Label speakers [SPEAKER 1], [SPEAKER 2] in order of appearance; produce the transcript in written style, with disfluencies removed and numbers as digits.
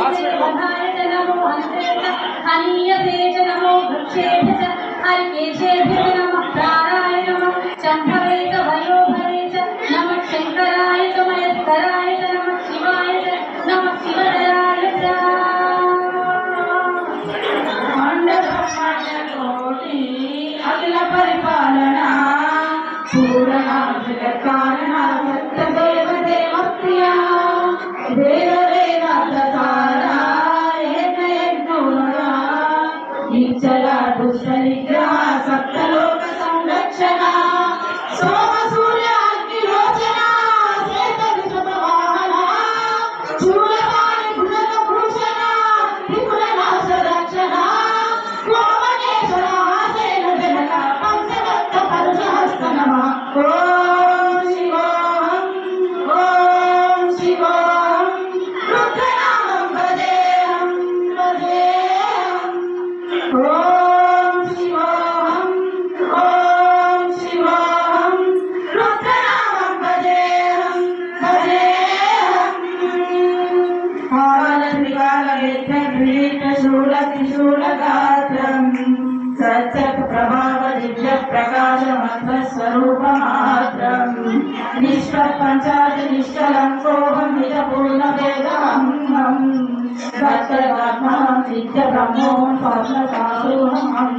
[SPEAKER 1] नमो हनीयते च नमो वृक्षेभ्य च हरिकेशेभ्य नमः प्राणाय नमः चम्भवे च वयोभवे च नमः शङ्कराय च मयस्कराय च नमः शिवाय च नमः शिवधराय च कोटि अखिल परिपालना पूर्णा जगत्कारणा सत्यदेव देवप्रिया वेद वेदान्तसारा यज्ञयज्ञोरा निश्चला दुष्ट निग्रह सप्तलोक संरक्षण सोम सूर्य अग्निलोचना श्वेत विश्ववाहना शूलपाणि भुजग भूषण त्रिपुर नाश रक्षण गोमनेश्वरासेन जनक पंचभक्त परुषहस्त नमः ओम शिवोऽहम् ओम शिवोऽहम् रुद्रनामं भजेऽहं भजेऽहम् ओम शिवोऽहम् ओम शिवोऽहम् रुद्रनामं भजेऽहं भजेऽहम् शूलगात्रम् सत्यप्रभाव दिव्य प्रकाश मंत्र स्वरूपमात्रम् निष्प्रपञ्चादि निष्कलङ्कोऽहं निजपूर्ण वेदमहं सत्यब्रह्मं नित्य ब्रह्मोऽहं स्वप्नसारोऽहम्